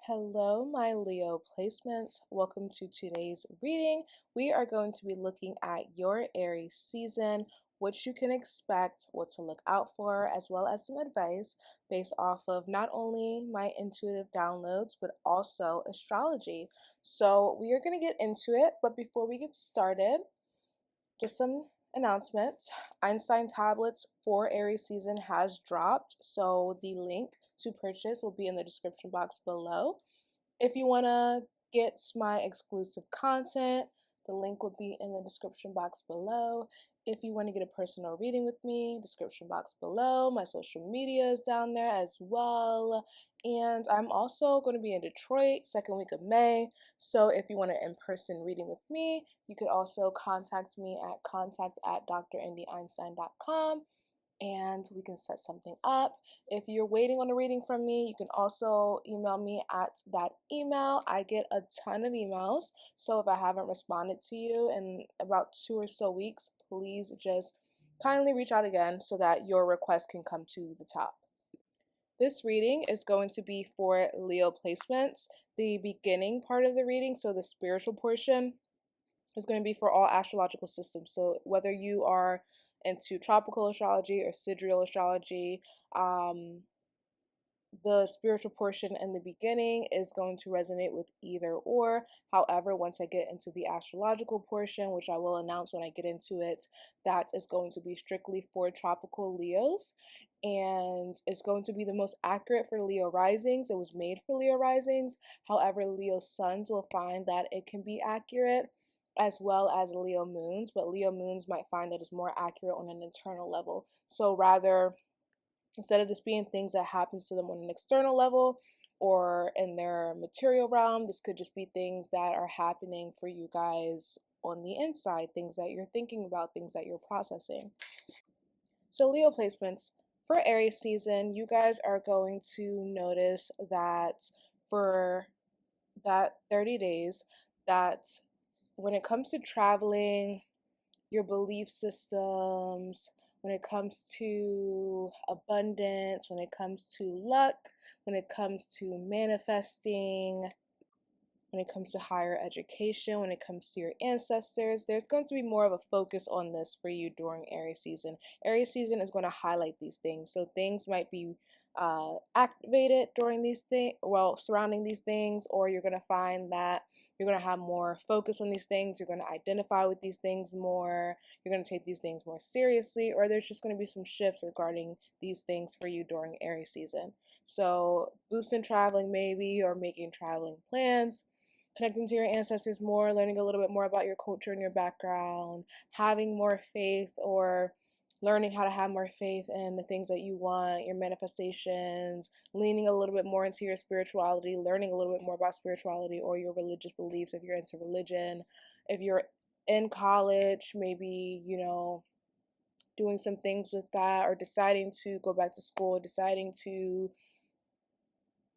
Hello, my Leo placements. Welcome to today's reading. We are going to be looking at your Aries season, what you can expect, what to look out for, as well as some advice based off of not only my intuitive downloads, but also astrology. So we are going to get into it, but before we get started, just some announcements. Einstein tablets for Aries season has dropped, so the link to purchase will be in the description box below. If you want to get my exclusive content, the link will be in the description box below. If you want to get a personal reading with me, description box below. My social media is down there as well. And I'm also going to be in Detroit second week of May. So if you want an in-person reading with me, you could also contact me at contact@drindieeinstein.com and we can set something up. If you're waiting on a reading from me, you can also email me at that email. I get a ton of emails, so if I haven't responded to you in about 2 or so weeks, please just kindly reach out again so that your request can come to the top. This reading is going to be for Leo placements. The beginning part of the reading, so the spiritual portion, is going to be for all astrological systems. So whether you are into tropical astrology or sidereal astrology, the spiritual portion in the beginning is going to resonate with either or. However, once I get into the astrological portion, which I will announce when I get into it, that is going to be strictly for tropical Leos, and it's going to be the most accurate for Leo risings. It was made for Leo risings. However, Leo suns will find that it can be accurate, as well as Leo moons, but Leo moons might find that it's more accurate on an internal level. So rather, instead of this being things that happens to them on an external level or in their material realm, this could just be things that are happening for you guys on the inside, things that you're thinking about, things that you're processing. So Leo placements for Aries season, you guys are going to notice that for that 30 days, that when it comes to traveling, your belief systems, when it comes to abundance, when it comes to luck, when it comes to manifesting, when it comes to higher education, when it comes to your ancestors, there's going to be more of a focus on this for you during Aries season. Aries season is going to highlight these things. So things might be activated during these things, well, surrounding these things, or you're going to find that you're going to have more focus on these things. You're going to identify with these things more. You're going to take these things more seriously, or there's just going to be some shifts regarding these things for you during Aries season. So boosting traveling maybe, or making traveling plans, connecting to your ancestors more, learning a little bit more about your culture and your background, having more faith, or learning how to have more faith in the things that you want, your manifestations, leaning a little bit more into your spirituality, learning a little bit more about spirituality or your religious beliefs if you're into religion. If you're in college, maybe, doing some things with that, or deciding to go back to school, deciding to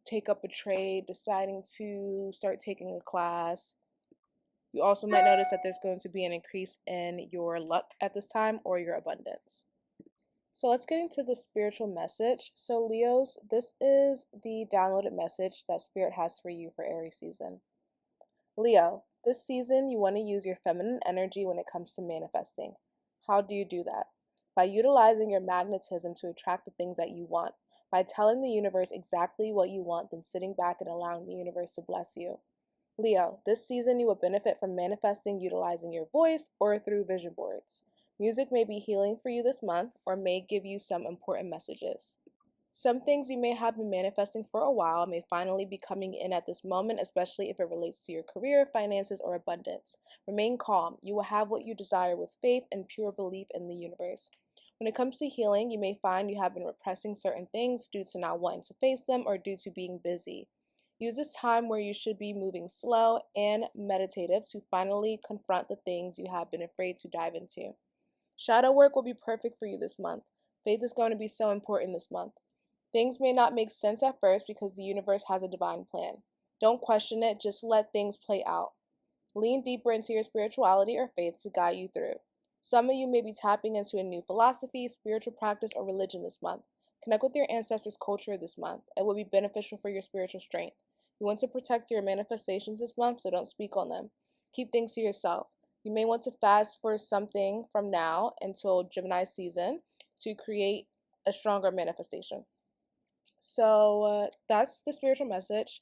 take up a trade, deciding to start taking a class. You also might notice that there's going to be an increase in your luck at this time, or your abundance. So let's get into the spiritual message. So Leos, this is the downloaded message that Spirit has for you for Aries season. Leo, this season you want to use your feminine energy when it comes to manifesting. How do you do that? By utilizing your magnetism to attract the things that you want. By telling the universe exactly what you want, then sitting back and allowing the universe to bless you. Leo, this season you will benefit from manifesting utilizing your voice or through vision boards. Music may be healing for you this month or may give you some important messages. Some things you may have been manifesting for a while may finally be coming in at this moment, especially if it relates to your career, finances, or abundance. Remain calm. You will have what you desire with faith and pure belief in the universe. When it comes to healing, you may find you have been repressing certain things due to not wanting to face them or due to being busy. Use this time where you should be moving slow and meditative to finally confront the things you have been afraid to dive into. Shadow work will be perfect for you this month. Faith is going to be so important this month. Things may not make sense at first because the universe has a divine plan. Don't question it, just let things play out. Lean deeper into your spirituality or faith to guide you through. Some of you may be tapping into a new philosophy, spiritual practice, or religion this month. Connect with your ancestors' culture this month. It will be beneficial for your spiritual strength. You want to protect your manifestations this month, so don't speak on them. Keep things to yourself. You may want to fast for something from now until Gemini season to create a stronger manifestation. So that's the spiritual message.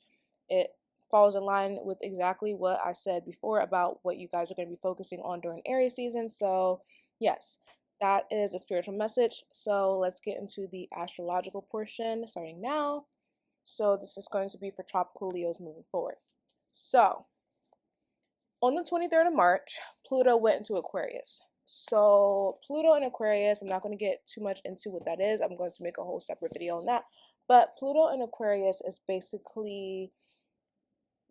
It falls in line with exactly what I said before about what you guys are going to be focusing on during Aries season. So, yes, that is a spiritual message. So, let's get into the astrological portion starting now. So, this is going to be for tropical Leos moving forward. So, on the 23rd of March, Pluto went into Aquarius. So, Pluto in Aquarius, I'm not going to get too much into what that is. I'm going to make a whole separate video on that. But Pluto in Aquarius is basically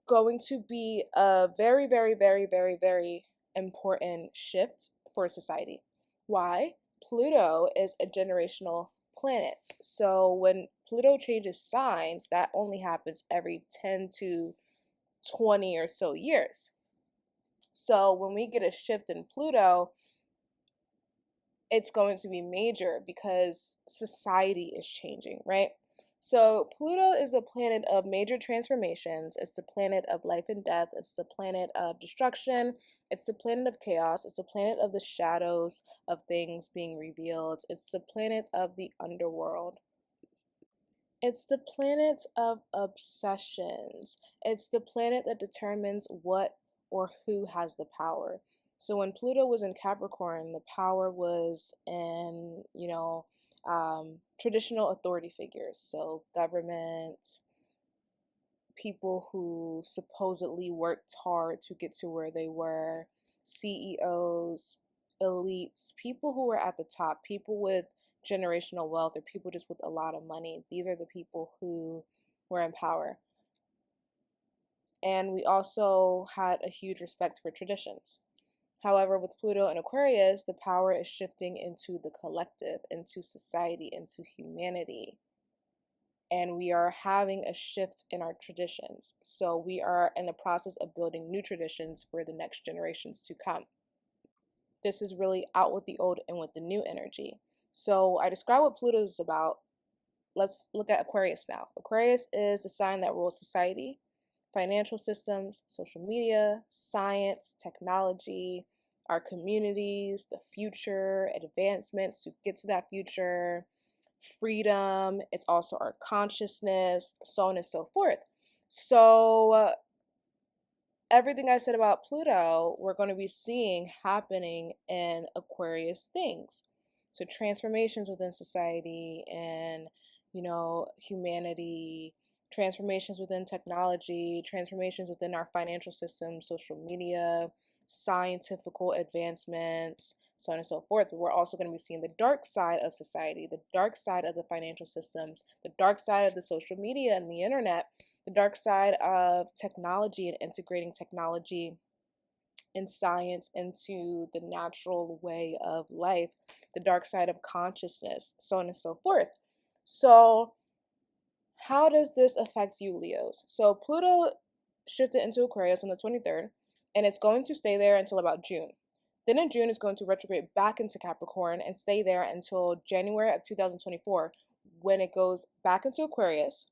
going to be a very, very, very, very, very important shift for society. Why? Pluto is a generational planet. So when Pluto changes signs, that only happens every 10 to 20 or so years. So when we get a shift in Pluto, it's going to be major because society is changing, right? So Pluto is a planet of major transformations. It's the planet of life and death. It's the planet of destruction. It's the planet of chaos. It's the planet of the shadows of things being revealed. It's the planet of the underworld. It's the planet of obsessions. It's the planet that determines what or who has the power. So when Pluto was in Capricorn, the power was in, traditional authority figures. So government, people who supposedly worked hard to get to where they were, CEOs, elites, people who were at the top, people with generational wealth, or people just with a lot of money. These are the people who were in power. And we also had a huge respect for traditions. However, with Pluto and Aquarius, the power is shifting into the collective, into society, into humanity. And we are having a shift in our traditions. So we are in the process of building new traditions for the next generations to come. This is really out with the old and with the new energy. So I describe what Pluto is about. Let's look at Aquarius now. Aquarius is the sign that rules society, financial systems, social media, science, technology, our communities, the future, advancements to get to that future, freedom. It's also our consciousness, so on and so forth. So, everything I said about Pluto, we're going to be seeing happening in Aquarius things. So, transformations within society and, humanity, transformations within technology, transformations within our financial system, social media, scientific advancements, so on and so forth. But we're also going to be seeing the dark side of society, the dark side of the financial systems, the dark side of the social media and the internet, the dark side of technology and integrating technology and science into the natural way of life, the dark side of consciousness, so on and so forth. So, how does this affect you, Leos? So, Pluto shifted into Aquarius on the 23rd, and it's going to stay there until about June. Then in June, it's going to retrograde back into Capricorn and stay there until January of 2024, when it goes back into Aquarius,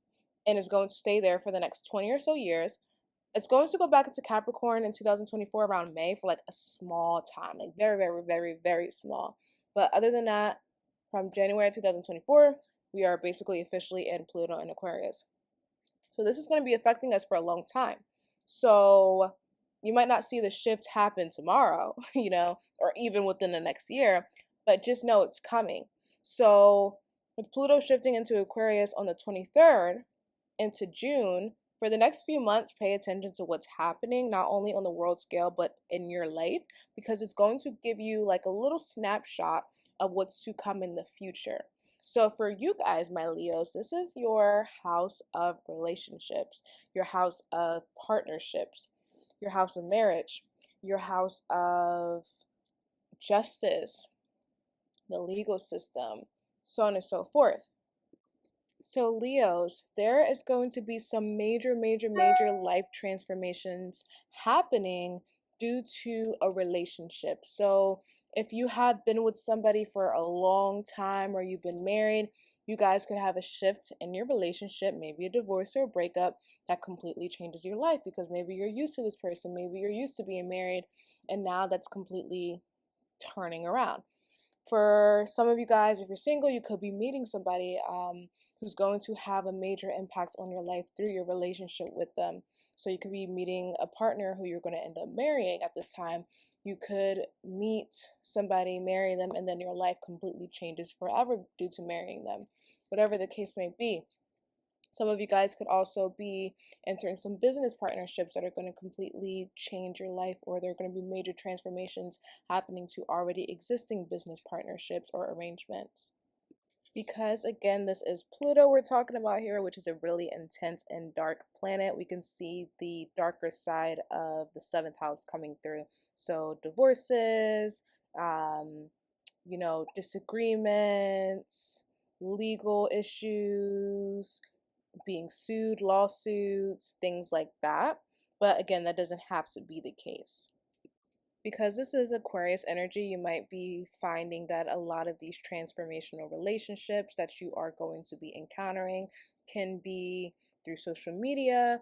and is going to stay there for the next 20 or so years. It's going to go back into Capricorn in 2024 around May for like a small time, like very, very, very, very small. But other than that, from January 2024, we are basically officially in Pluto and Aquarius. So this is going to be affecting us for a long time. So you might not see the shift happen tomorrow, or even within the next year, but just know it's coming. So with Pluto shifting into Aquarius on the 23rd into June, for the next few months, pay attention to what's happening, not only on the world scale, but in your life, because it's going to give you like a little snapshot of what's to come in the future. So for you guys, my Leos, this is your house of relationships, your house of partnerships, your house of marriage, your house of justice, the legal system, so on and so forth. So, Leos, there is going to be some major, major, major life transformations happening due to a relationship. So, if you have been with somebody for a long time or you've been married, You guys could have a shift in your relationship, maybe a divorce or a breakup that completely changes your life because maybe you're used to this person, maybe you're used to being married, and now that's completely turning around. For some of you guys, if you're single, you could be meeting somebody who's going to have a major impact on your life through your relationship with them. So you could be meeting a partner who you're going to end up marrying at this time. You could meet somebody, marry them, and then your life completely changes forever due to marrying them. Whatever the case may be. Some of you guys could also be entering some business partnerships that are going to completely change your life, or there are going to be major transformations happening to already existing business partnerships or arrangements. Because again, this is Pluto we're talking about here, which is a really intense and dark planet. We can see the darker side of the seventh house coming through. So divorces, disagreements, legal issues, being sued, lawsuits, things like that. But again, that doesn't have to be the case. Because this is Aquarius energy, you might be finding that a lot of these transformational relationships that you are going to be encountering can be through social media,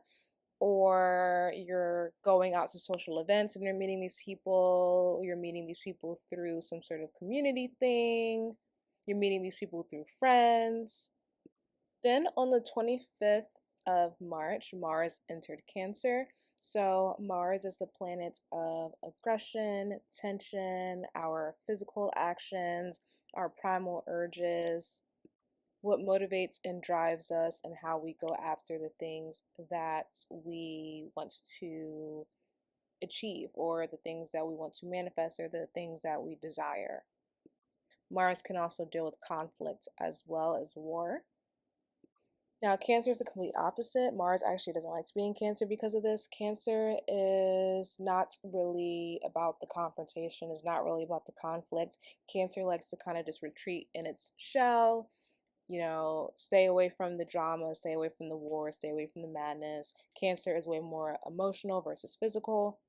or you're going out to social events and you're meeting these people through some sort of community thing, you're meeting these people through friends. Then on the 25th of March, Mars entered Cancer. So Mars is the planet of aggression, tension, our physical actions, our primal urges, what motivates and drives us, and how we go after the things that we want to achieve, or the things that we want to manifest, or the things that we desire. Mars can also deal with conflict as well as war. Now, Cancer is the complete opposite. Mars actually doesn't like to be in Cancer because of this. Cancer is not really about the confrontation, is not really about the conflict. Cancer likes to kind of just retreat in its shell, stay away from the drama, stay away from the war, stay away from the madness. Cancer is way more emotional versus physical.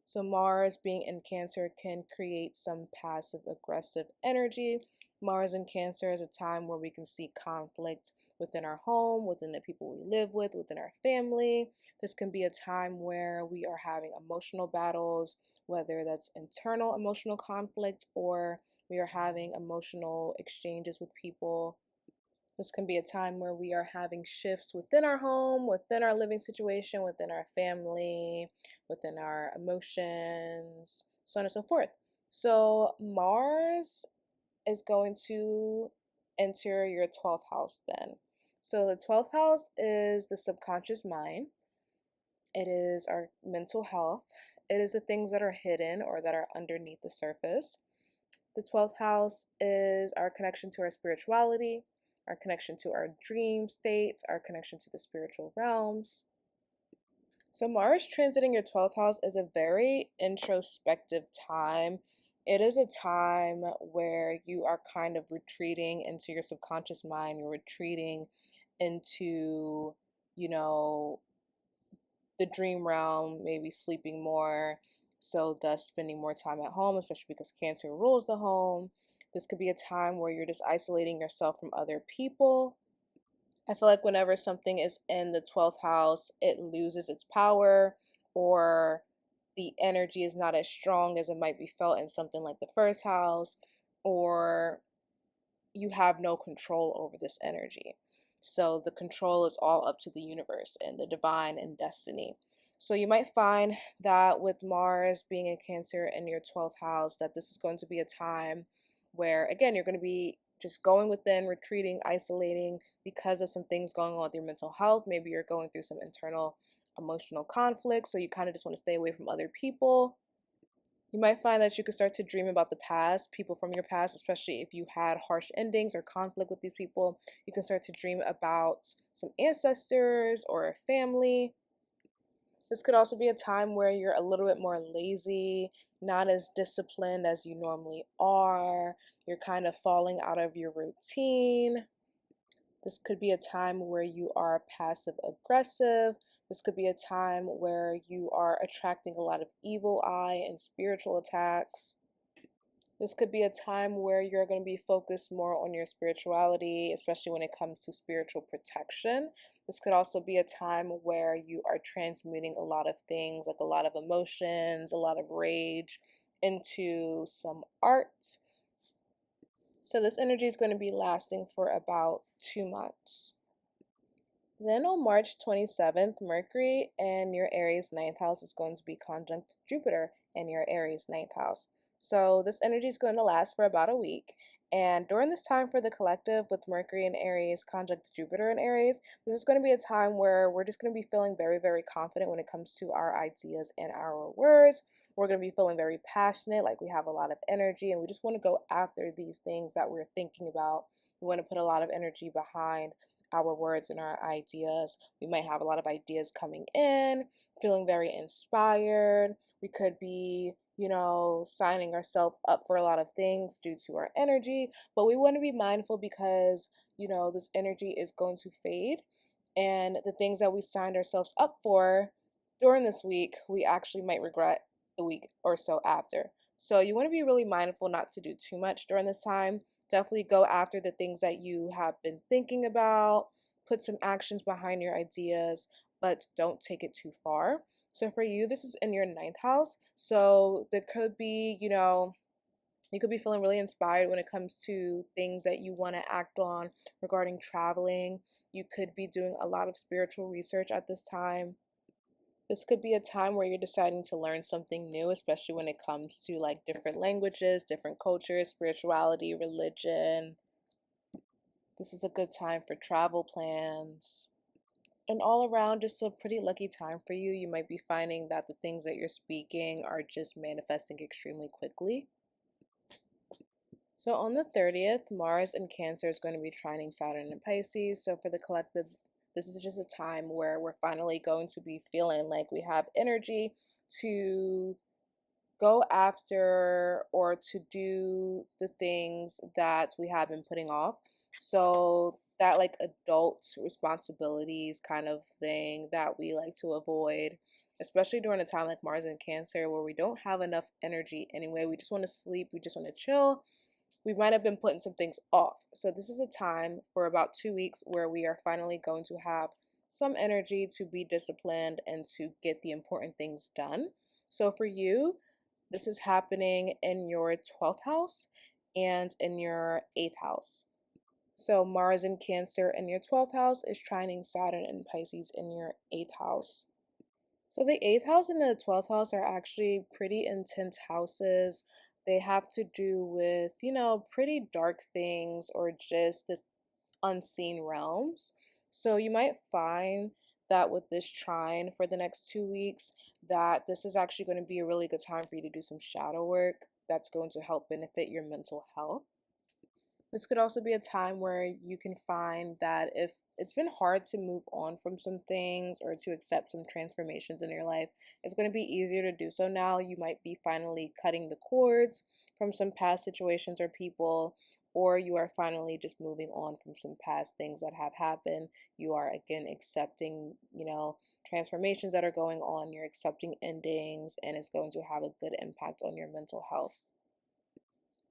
So Mars being in Cancer can create some passive aggressive energy. Mars in Cancer is a time where we can see conflict within our home, within the people we live with, within our family. This can be a time where we are having emotional battles, whether that's internal emotional conflict or we are having emotional exchanges with people. This can be a time where we are having shifts within our home, within our living situation, within our family, within our emotions, so on and so forth. So Mars is going to enter your 12th house then. So the 12th house is the subconscious mind. It is our mental health. It is the things that are hidden or that are underneath the surface. The 12th house is our connection to our spirituality, our connection to our dream states, our connection to the spiritual realms. So Mars transiting your 12th house is a very introspective time. It is a time where you are kind of retreating into your subconscious mind. You're retreating into, the dream realm, maybe sleeping more, so thus spending more time at home, especially because Cancer rules the home. This could be a time where you're just isolating yourself from other people. I feel like whenever something is in the 12th house, it loses its power, or the energy is not as strong as it might be felt in something like the first house, or you have no control over this energy. So the control is all up to the universe and the divine and destiny. So you might find that with Mars being in Cancer in your 12th house, that this is going to be a time where, again, you're going to be just going within, retreating, isolating because of some things going on with your mental health. Maybe you're going through some internal emotional conflict, so you kind of just want to stay away from other people. You might find that you could start to dream about the past, people from your past, especially if you had harsh endings or conflict with these people. You can start to dream about some ancestors or a family. This could also be a time where you're a little bit more lazy, not as disciplined as you normally are. You're kind of falling out of your routine. This could be a time where you are passive aggressive. This could be a time where you are attracting a lot of evil eye and spiritual attacks. This could be a time where you're going to be focused more on your spirituality, especially when it comes to spiritual protection. This could also be a time where you are transmuting a lot of things, like a lot of emotions, a lot of rage, into some art. So this energy is going to be lasting for about 2 months. Then on March 27th, Mercury in your Aries ninth house is going to be conjunct Jupiter in your Aries ninth house. So this energy is going to last for about a week. And during this time for the collective with Mercury in Aries conjunct Jupiter in Aries, this is going to be a time where we're just going to be feeling very, very confident when it comes to our ideas and our words. We're going to be feeling very passionate, like we have a lot of energy, and we just want to go after these things that we're thinking about. We want to put a lot of energy behind our words and our ideas. We might have a lot of ideas coming in, feeling very inspired. We could be, signing ourselves up for a lot of things due to our energy, but we want to be mindful because, this energy is going to fade. And the things that we signed ourselves up for during this week, we actually might regret the week or so after. So you want to be really mindful not to do too much during this time. Definitely go after the things that you have been thinking about, put some actions behind your ideas, but don't take it too far. So for you, this is in your ninth house. So there could be, you could be feeling really inspired when it comes to things that you want to act on regarding traveling. You could be doing a lot of spiritual research at this time. This could be a time where you're deciding to learn something new, especially when it comes to like different languages, different cultures, spirituality, religion. This is a good time for travel plans. And all around, just a pretty lucky time for you. You might be finding that the things that you're speaking are just manifesting extremely quickly. So on the 30th, Mars in Cancer is going to be trining Saturn in Pisces. So for the collective, this is just a time where we're finally going to be feeling like we have energy to go after or to do the things that we have been putting off. So that like adult responsibilities kind of thing that we like to avoid, especially during a time like Mars in Cancer where we don't have enough energy anyway. We just want to sleep, we just want to chill. We might have been putting some things off. So this is a time for about 2 weeks where we are finally going to have some energy to be disciplined and to get the important things done. So for you, this is happening in your 12th house and in your 8th house. So Mars in Cancer in your 12th house is trining Saturn and Pisces in your 8th house. So the 8th house and the 12th house are actually pretty intense houses. They have to do with, pretty dark things or just the unseen realms. So you might find that with this trine for the next 2 weeks, that this is actually going to be a really good time for you to do some shadow work that's going to help benefit your mental health. This could also be a time where you can find that if it's been hard to move on from some things or to accept some transformations in your life, it's going to be easier to do so now. You might be finally cutting the cords from some past situations or people, or you are finally just moving on from some past things that have happened. You are again accepting, transformations that are going on. You're accepting endings, and it's going to have a good impact on your mental health.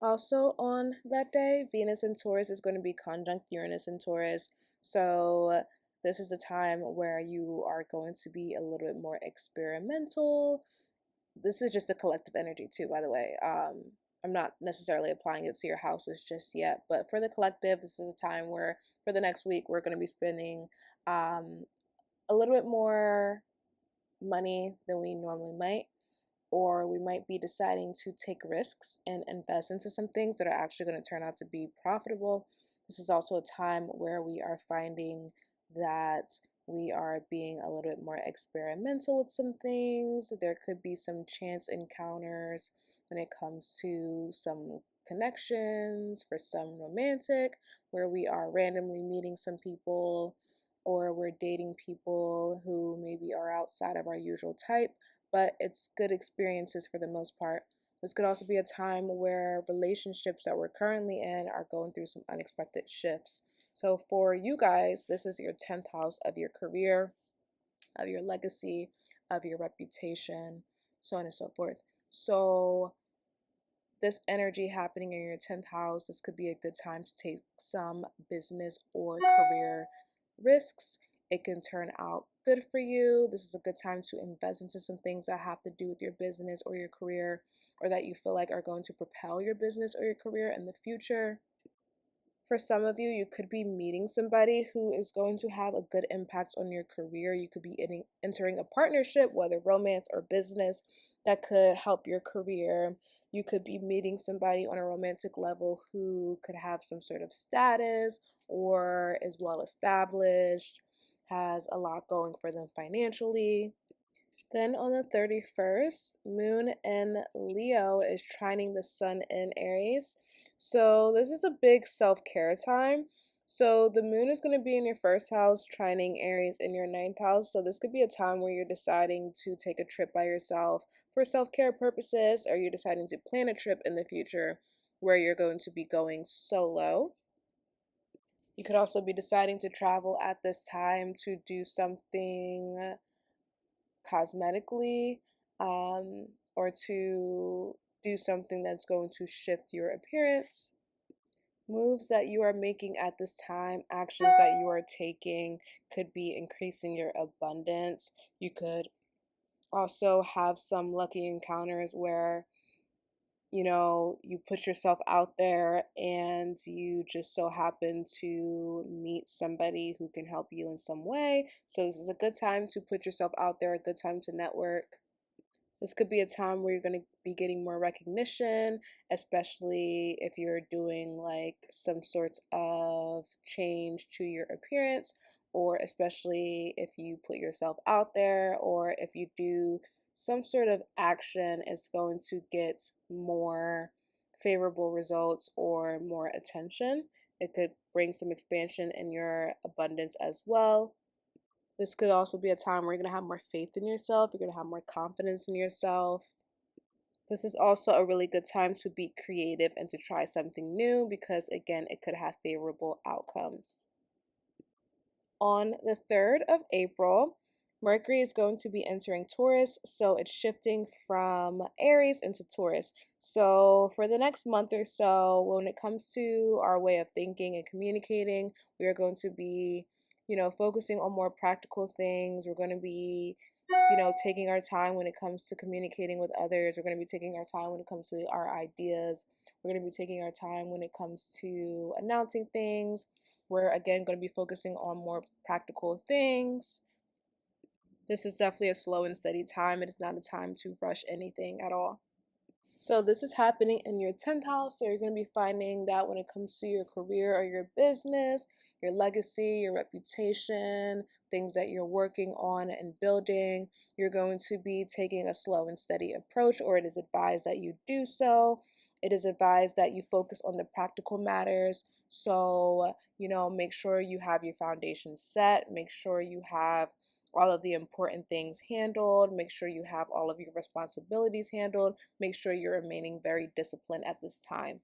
Also, on that day, Venus in Taurus is going to be conjunct Uranus in Taurus. So, this is a time where you are going to be a little bit more experimental. This is just a collective energy, too, by the way. I'm not necessarily applying it to your houses just yet, but for the collective, this is a time where for the next week, we're going to be spending a little bit more money than we normally might, or we might be deciding to take risks and invest into some things that are actually going to turn out to be profitable. This is also a time where we are finding that we are being a little bit more experimental with some things. There could be some chance encounters when it comes to some connections, for some romantic, where we are randomly meeting some people or we're dating people who maybe are outside of our usual type, but it's good experiences for the most part. This could also be a time where relationships that we're currently in are going through some unexpected shifts. So for you guys, this is your 10th house of your career, of your legacy, of your reputation, so on and so forth. So this energy happening in your 10th house, this could be a good time to take some business or career risks. It can turn out good for you. This is a good time to invest into some things that have to do with your business or your career, or that you feel like are going to propel your business or your career in the future. For some of you, you could be meeting somebody who is going to have a good impact on your career. You could be entering a partnership, whether romance or business, that could help your career. You could be meeting somebody on a romantic level who could have some sort of status or is well established, has a lot going for them financially. Then on the 31st, Moon in Leo is trining the Sun in Aries. So this is a big self-care time. So the moon is going to be in your first house, trining Aries in your ninth house. So this could be a time where you're deciding to take a trip by yourself for self-care purposes, or you're deciding to plan a trip in the future where you're going to be going solo. You could also be deciding to travel at this time to do something cosmetically, or to do something that's going to shift your appearance. Moves that you are making at this time, actions that you are taking, could be increasing your abundance. You could also have some lucky encounters where you put yourself out there and you just so happen to meet somebody who can help you in some way. So this is a good time to put yourself out there, a good time to network. This could be a time where you're going to be getting more recognition, especially if you're doing like some sorts of change to your appearance, or especially if you put yourself out there, or if you do some sort of action, it's going to get more favorable results or more attention. It could bring some expansion in your abundance as well. This could also be a time where you're going to have more faith in yourself. You're going to have more confidence in yourself. This is also a really good time to be creative and to try something new because, again, it could have favorable outcomes. On the 3rd of April, Mercury is going to be entering Taurus, so it's shifting from Aries into Taurus. So for the next month or so, when it comes to our way of thinking and communicating, we are going to be, focusing on more practical things. We're going to be, taking our time when it comes to communicating with others. We're going to be taking our time when it comes to our ideas. We're going to be taking our time when it comes to announcing things. We're again going to be focusing on more practical things. This is definitely a slow and steady time. It is not a time to rush anything at all. So this is happening in your 10th house. So you're going to be finding that when it comes to your career or your business, your legacy, your reputation, things that you're working on and building, you're going to be taking a slow and steady approach, or it is advised that you do so. It is advised that you focus on the practical matters. So, make sure you have your foundation set, make sure you have all of the important things handled, make sure you have all of your responsibilities handled, make sure you're remaining very disciplined at this time.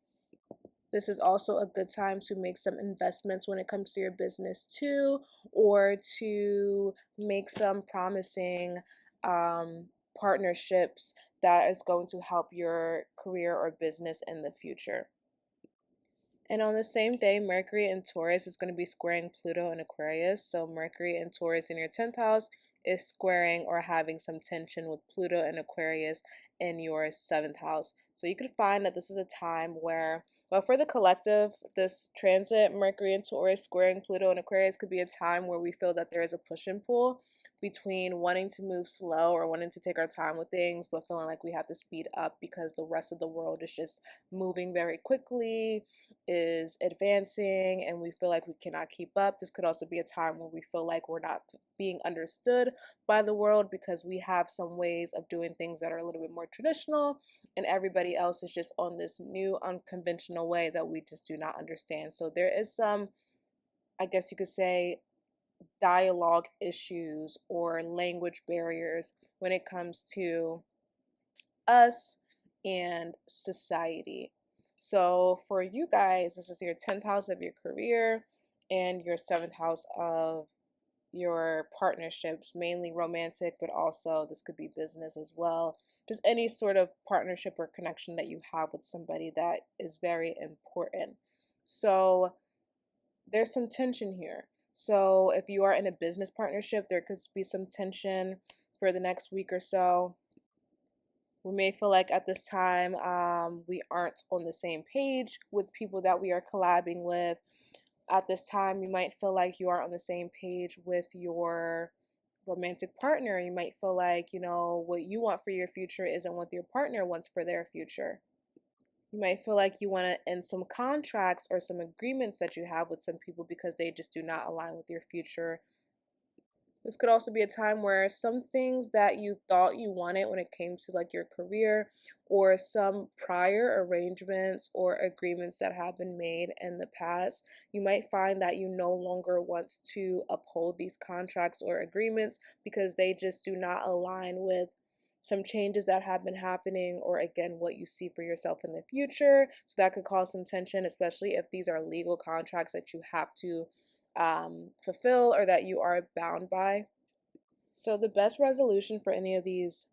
This is also a good time to make some investments when it comes to your business too, or to make some promising partnerships that is going to help your career or business in the future. And on the same day, Mercury in Taurus is going to be squaring Pluto in Aquarius. So Mercury in Taurus in your 10th house is squaring or having some tension with Pluto in Aquarius in your 7th house. So you could find that this is a time where, well, for the collective, this transit, Mercury in Taurus squaring Pluto in Aquarius, could be a time where we feel that there is a push and pull between wanting to move slow or wanting to take our time with things, but feeling like we have to speed up because the rest of the world is just moving very quickly, is advancing, and we feel like we cannot keep up. This could also be a time where we feel like we're not being understood by the world because we have some ways of doing things that are a little bit more traditional, and everybody else is just on this new unconventional way that we just do not understand. So there is some, I guess you could say, dialogue issues or language barriers when it comes to us and society. So for you guys, this is your 10th house of your career and your 7th house of your partnerships, mainly romantic, but also this could be business as well. Just any sort of partnership or connection that you have with somebody that is very important. So there's some tension here. So if you are in a business partnership, there could be some tension for the next week or so. We may feel like at this time we aren't on the same page with people that we are collabing with. At this time, you might feel like you aren't on the same page with your romantic partner. You might feel like, what you want for your future isn't what your partner wants for their future. You might feel like you want to end some contracts or some agreements that you have with some people because they just do not align with your future. This could also be a time where some things that you thought you wanted when it came to like your career or some prior arrangements or agreements that have been made in the past, you might find that you no longer want to uphold these contracts or agreements because they just do not align with some changes that have been happening or again what you see for yourself in the future. So that could cause some tension, especially if these are legal contracts that you have to fulfill or that you are bound by. So, the best resolution for any of these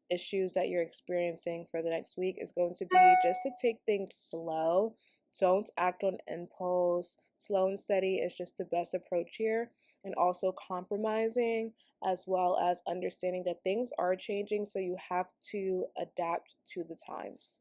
issues that you're experiencing for the next week is going to be just to take things slow. Don't act on impulse. Slow and steady is just the best approach here. And also compromising as well as understanding that things are changing, so you have to adapt to the times.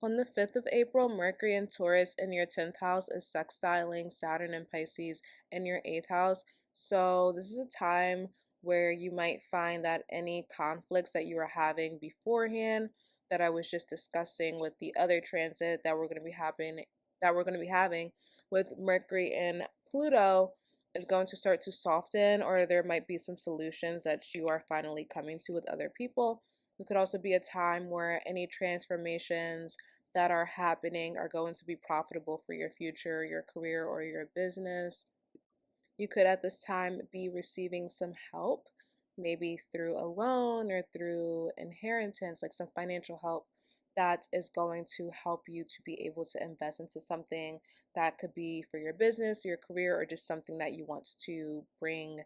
On the 5th of April, Mercury in Taurus in your 10th house is sextiling Saturn and Pisces in your 8th house. So, this is a time where you might find that any conflicts that you were having beforehand that I was just discussing with the other transit that we're going to be having with Mercury and Pluto is going to start to soften, or there might be some solutions that you are finally coming to with other people. This could also be a time where any transformations that are happening are going to be profitable for your future, your career, or your business. You could at this time be receiving some help, maybe through a loan or through inheritance, like some financial help that is going to help you to be able to invest into something that could be for your business, your career, or just something that you want to bring,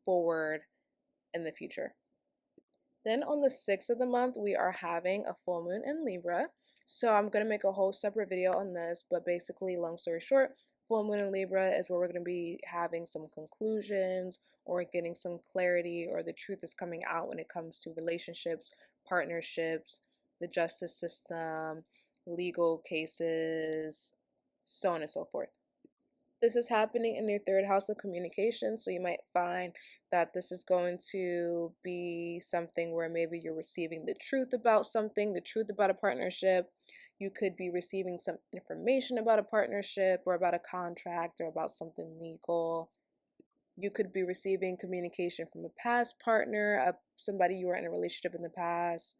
forward in the future. Then on the 6th of the month, we are having a full moon in Libra. So I'm going to make a whole separate video on this, but basically, long story short, full moon in Libra is where we're going to be having some conclusions or getting some clarity, or the truth is coming out when it comes to relationships, partnerships, the justice system, legal cases, so on and so forth. This is happening in your 3rd house of communication, so you might find that this is going to be something where maybe you're receiving the truth about something, the truth about a partnership. You could be receiving some information about a partnership or about a contract or about something legal. You could be receiving communication from a past partner, somebody you were in a relationship in the past.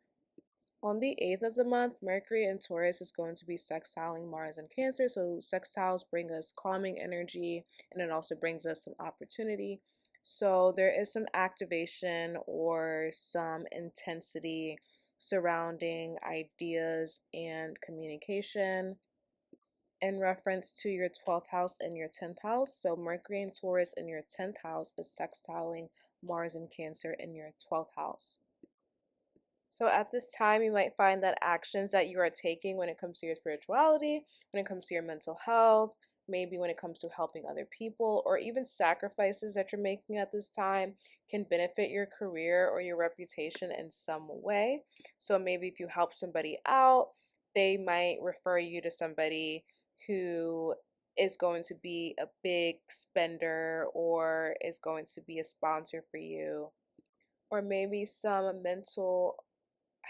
On the 8th of the month, Mercury in Taurus is going to be sextiling Mars in Cancer. So sextiles bring us calming energy, and it also brings us some opportunity. So there is some activation or some intensity surrounding ideas and communication in reference to your 12th house and your 10th house. So Mercury in Taurus in your 10th house is sextiling Mars in Cancer in your 12th house. So at this time, you might find that actions that you are taking when it comes to your spirituality, when it comes to your mental health, maybe when it comes to helping other people, or even sacrifices that you're making at this time can benefit your career or your reputation in some way. So maybe if you help somebody out, they might refer you to somebody who is going to be a big spender or is going to be a sponsor for you, or maybe some mental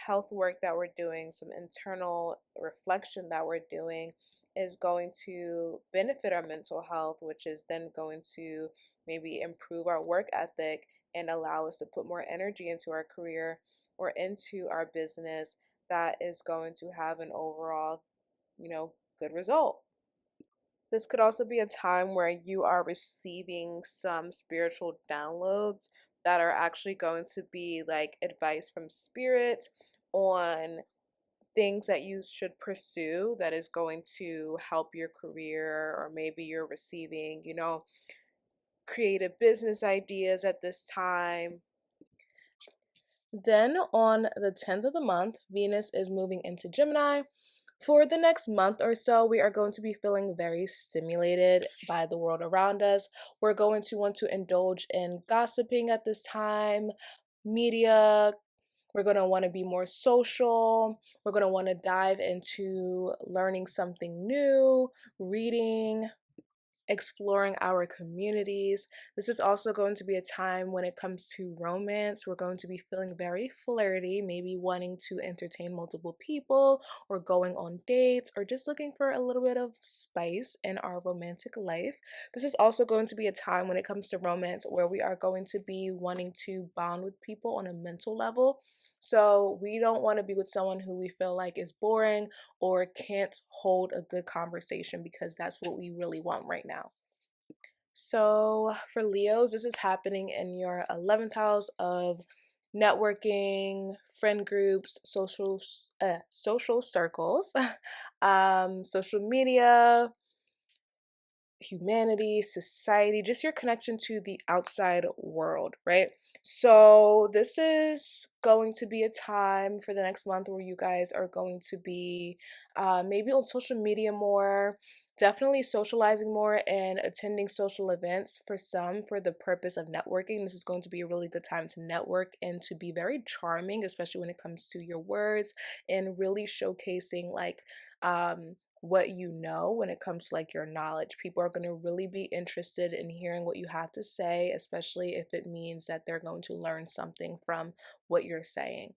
health work that we're doing, some internal reflection that we're doing is going to benefit our mental health, which is then going to maybe improve our work ethic and allow us to put more energy into our career or into our business that is going to have an overall, good result. This could also be a time where you are receiving some spiritual downloads that are actually going to be like advice from spirit on things that you should pursue that is going to help your career, or maybe you're receiving, creative business ideas at this time. Then on the 10th of the month, Venus is moving into Gemini. For the next month or so, we are going to be feeling very stimulated by the world around us. We're going to want to indulge in gossiping at this time, media. We're going to want to be more social. We're going to want to dive into learning something new, reading, exploring our communities. This is also going to be a time when it comes to romance. We're going to be feeling very flirty, maybe wanting to entertain multiple people or going on dates or just looking for a little bit of spice in our romantic life. This is also going to be a time when it comes to romance where we are going to be wanting to bond with people on a mental level. So we don't want to be with someone who we feel like is boring or can't hold a good conversation, because that's what we really want right now. So for Leos, this is happening in your 11th house of networking, friend groups, social circles, social media, humanity, society, just your connection to the outside world, right? So, this is going to be a time for the next month where you guys are going to be maybe on social media more, definitely socializing more and attending social events for some for the purpose of networking. This is going to be a really good time to network and to be very charming, especially when it comes to your words and really showcasing what you know when it comes to like your knowledge. People are going to really be interested in hearing what you have to say, especially if it means that they're going to learn something from what you're saying.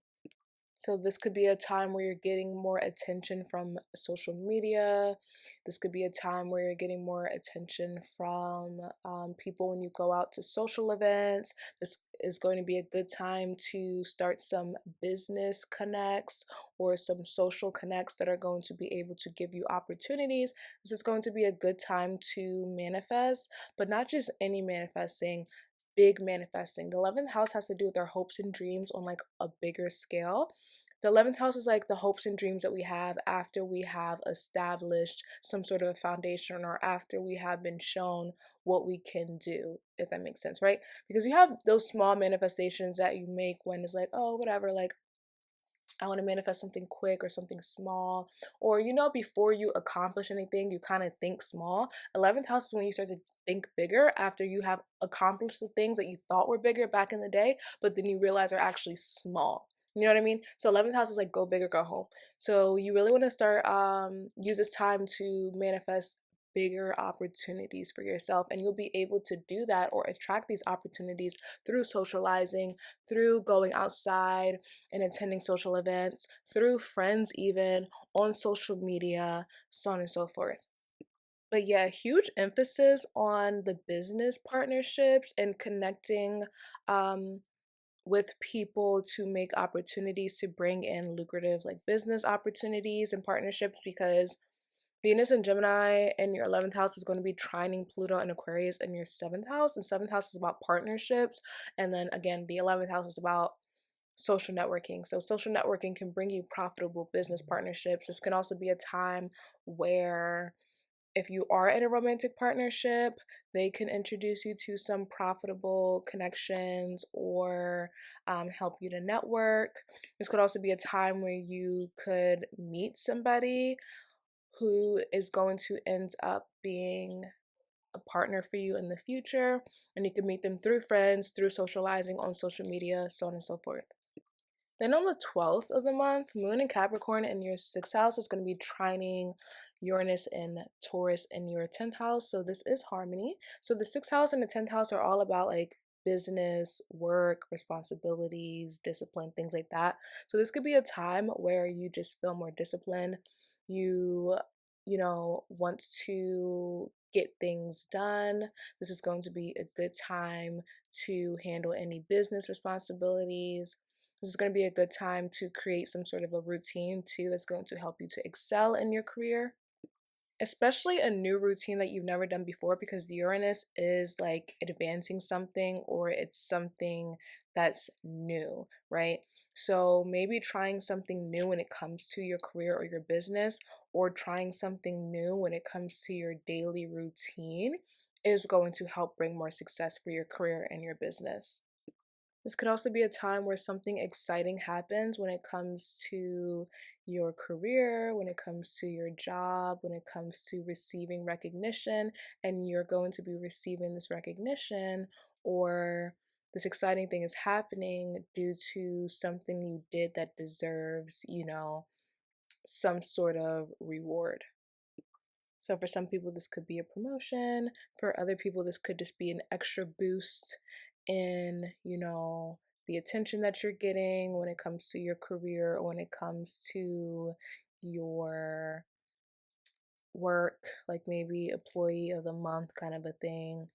So this could be a time where you're getting more attention from social media. This could be a time where you're getting more attention from people when you go out to social events. This is going to be a good time to start some business connects or some social connects that are going to be able to give you opportunities. This is going to be a good time to manifest, but not just any manifesting, big manifesting. The 11th house has to do with our hopes and dreams on like a bigger scale. The 11th house is like the hopes and dreams that we have after we have established some sort of a foundation or after we have been shown what we can do, if that makes sense, right? Because you have those small manifestations that you make when it's like, oh, whatever, like I want to manifest something quick or something small. Or, before you accomplish anything, you kind of think small. 11th house is when you start to think bigger after you have accomplished the things that you thought were bigger back in the day, but then you realize are actually small. You know what I mean? So 11th house is like go big or go home. So you really want to start use this time to manifest bigger opportunities for yourself, and you'll be able to do that or attract these opportunities through socializing, through going outside and attending social events, through friends, even on social media, so on and so forth. But yeah, huge emphasis on the business partnerships and connecting um, with people to make opportunities to bring in lucrative like business opportunities and partnerships, because Venus and Gemini in your 11th house is going to be trining Pluto and Aquarius in your 7th house. And 7th house is about partnerships. And then again, the 11th house is about social networking. So social networking can bring you profitable business partnerships. This can also be a time where if you are in a romantic partnership, they can introduce you to some profitable connections or help you to network. This could also be a time where you could meet somebody who is going to end up being a partner for you in the future, and you can meet them through friends, through socializing on social media, so on and so forth. Then on the 12th of the month, Moon in Capricorn in your 6th house is going to be trining Uranus in Taurus in your 10th house. So this is harmony. So the 6th house and the 10th house are all about like business, work, responsibilities, discipline, things like that. So this could be a time where you just feel more disciplined. You, want to get things done. This is going to be a good time to handle any business responsibilities. This is going to be a good time to create some sort of a routine too that's going to help you to excel in your career, especially a new routine that you've never done before, because Uranus is like advancing something or it's something that's new, right? So maybe trying something new when it comes to your career or your business, or trying something new when it comes to your daily routine is going to help bring more success for your career and your business. This could also be a time where something exciting happens when it comes to your career, when it comes to your job, when it comes to receiving recognition, and you're going to be receiving this recognition, or this exciting thing is happening due to something you did that deserves, some sort of reward. So for some people, this could be a promotion. For other people, this could just be an extra boost in, the attention that you're getting when it comes to your career, or when it comes to your work, like maybe employee of the month kind of a thing.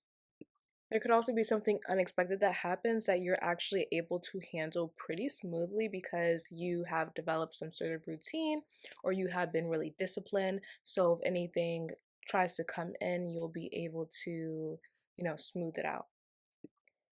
There could also be something unexpected that happens that you're actually able to handle pretty smoothly because you have developed some sort of routine, or you have been really disciplined. So if anything tries to come in, you'll be able to, smooth it out.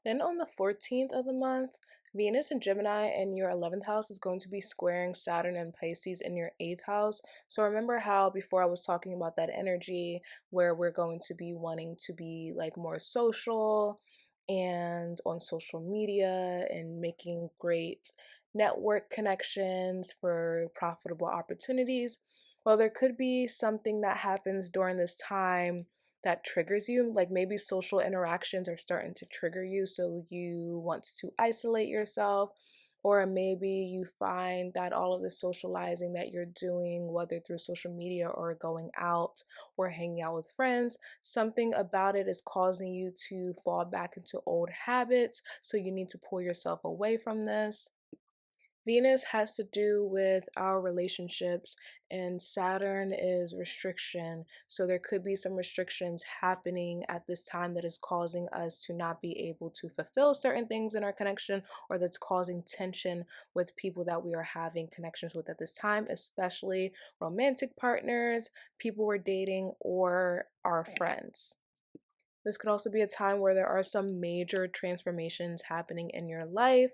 Then on the 14th of the month, Venus in Gemini in your 11th house is going to be squaring Saturn and Pisces in your 8th house. So remember how before I was talking about that energy where we're going to be wanting to be like more social and on social media and making great network connections for profitable opportunities? Well, there could be something that happens during this time that triggers you. Like maybe social interactions are starting to trigger you, so you want to isolate yourself. Or maybe you find that all of the socializing that you're doing, whether through social media or going out or hanging out with friends, something about it is causing you to fall back into old habits. So you need to pull yourself away from this. Venus has to do with our relationships, and Saturn is restriction. So there could be some restrictions happening at this time that is causing us to not be able to fulfill certain things in our connection, or that's causing tension with people that we are having connections with at this time, especially romantic partners, people we're dating, or our friends. This could also be a time where there are some major transformations happening in your life,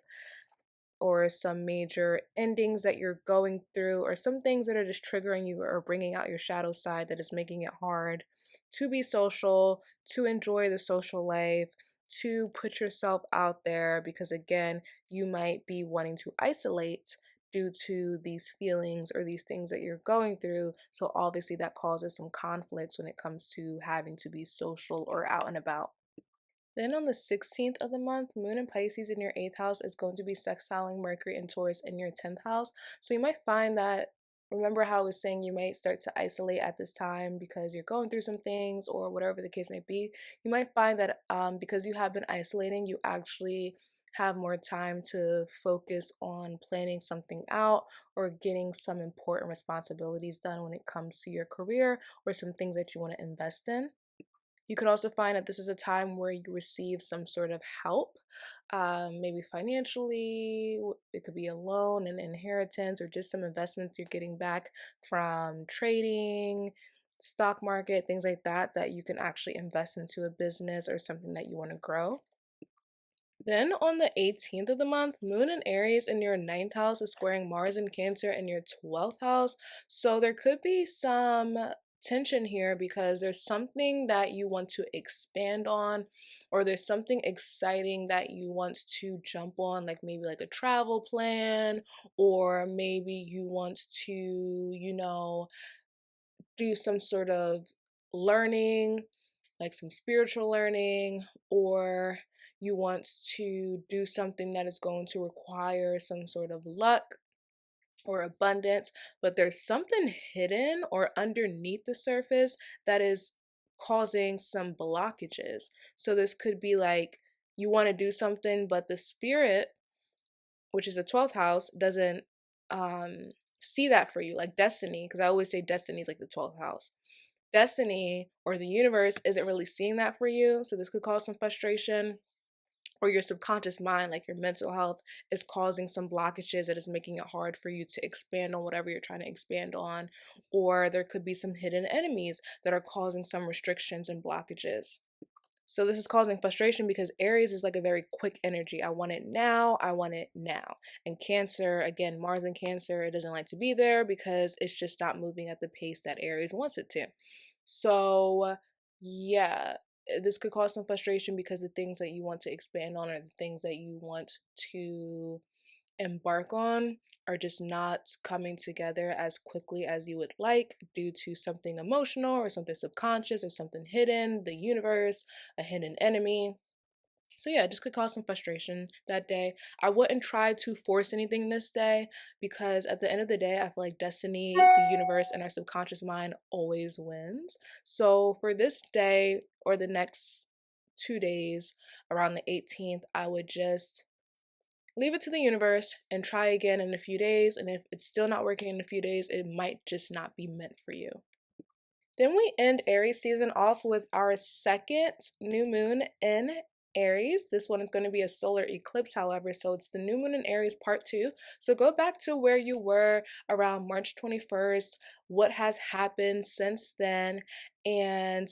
or some major endings that you're going through, or some things that are just triggering you or bringing out your shadow side that is making it hard to be social, to enjoy the social life, to put yourself out there, because again, you might be wanting to isolate due to these feelings or these things that you're going through. So obviously that causes some conflicts when it comes to having to be social or out and about. Then on the 16th of the month, Moon in Pisces in your 8th house is going to be sextiling Mercury and Taurus in your 10th house. So you might find that, remember how I was saying you might start to isolate at this time because you're going through some things or whatever the case may be. You might find that because you have been isolating, you actually have more time to focus on planning something out or getting some important responsibilities done when it comes to your career or some things that you want to invest in. You could also find that this is a time where you receive some sort of help, maybe financially. It could be a loan, an inheritance, or just some investments you're getting back from trading, stock market, things like that, that you can actually invest into a business or something that you want to grow. Then on the 18th of the month, Moon in Aries in your 9th house is squaring Mars in Cancer in your 12th house. So there could be some tension here because there's something that you want to expand on, or there's something exciting that you want to jump on, like maybe like a travel plan, or maybe you want to, do some sort of learning, like some spiritual learning, or you want to do something that is going to require some sort of luck or abundance, but there's something hidden or underneath the surface that is causing some blockages. So this could be like you want to do something, but the spirit, which is a 12th house, doesn't see that for you, like destiny, because I always say destiny is like the 12th house. Destiny or the universe isn't really seeing that for you. So this could cause some frustration, or your subconscious mind, like your mental health, is causing some blockages that is making it hard for you to expand on whatever you're trying to expand on. Or there could be some hidden enemies that are causing some restrictions and blockages. So this is causing frustration because Aries is like a very quick energy. I want it now. I want it now. And Cancer, again, Mars in Cancer, it doesn't like to be there because it's just not moving at the pace that Aries wants it to. So yeah, this could cause some frustration because the things that you want to expand on or the things that you want to embark on are just not coming together as quickly as you would like due to something emotional or something subconscious or something hidden, the universe, a hidden enemy. So yeah, it just could cause some frustration that day. I wouldn't try to force anything this day because at the end of the day, I feel like destiny, the universe, and our subconscious mind always wins. So for this day or the next 2 days around the 18th, I would just leave it to the universe and try again in a few days. And if it's still not working in a few days, it might just not be meant for you. Then we end Aries season off with our second new moon in Aries. This one is going to be a solar eclipse, however, so it's the new moon in Aries part 2. So go back to where you were around March 21st, what has happened since then, and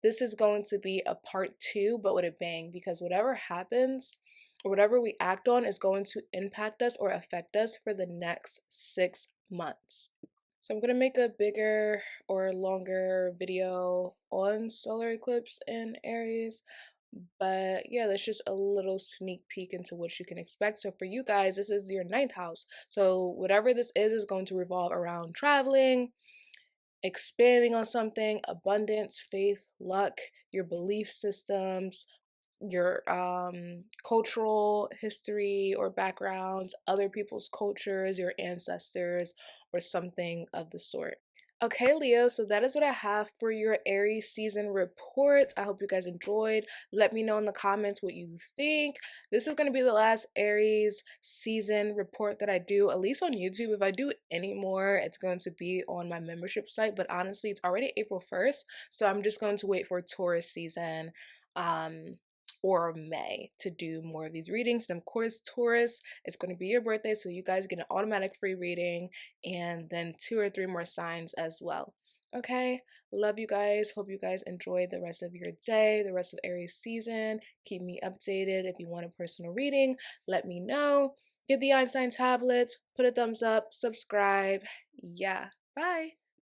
this is going to be a part 2, but with a bang, because whatever happens or whatever we act on is going to impact us or affect us for the next 6 months. So I'm going to make a bigger or longer video on solar eclipse in Aries. But yeah, that's just a little sneak peek into what you can expect. So for you guys, this is your 9th house. So whatever this is going to revolve around traveling, expanding on something, abundance, faith, luck, your belief systems, your cultural history or backgrounds, other people's cultures, your ancestors, or something of the sort. Okay, Leo, so that is what I have for your Aries season report. I hope you guys enjoyed. Let me know in the comments what you think. This is going to be the last Aries season report that I do, at least on YouTube. If I do any more, it's going to be on my membership site, but honestly, it's already April 1st, so I'm just going to wait for Taurus season or May to do more of these readings. And of course, Taurus, it's going to be your birthday, so you guys get an automatic free reading and then 2 or 3 more signs as well. Okay, love you guys. Hope you guys enjoy the rest of your day, the rest of Aries season. Keep me updated. If you want a personal reading, let me know. Get the Einstein tablets, put a thumbs up, subscribe. Yeah, bye.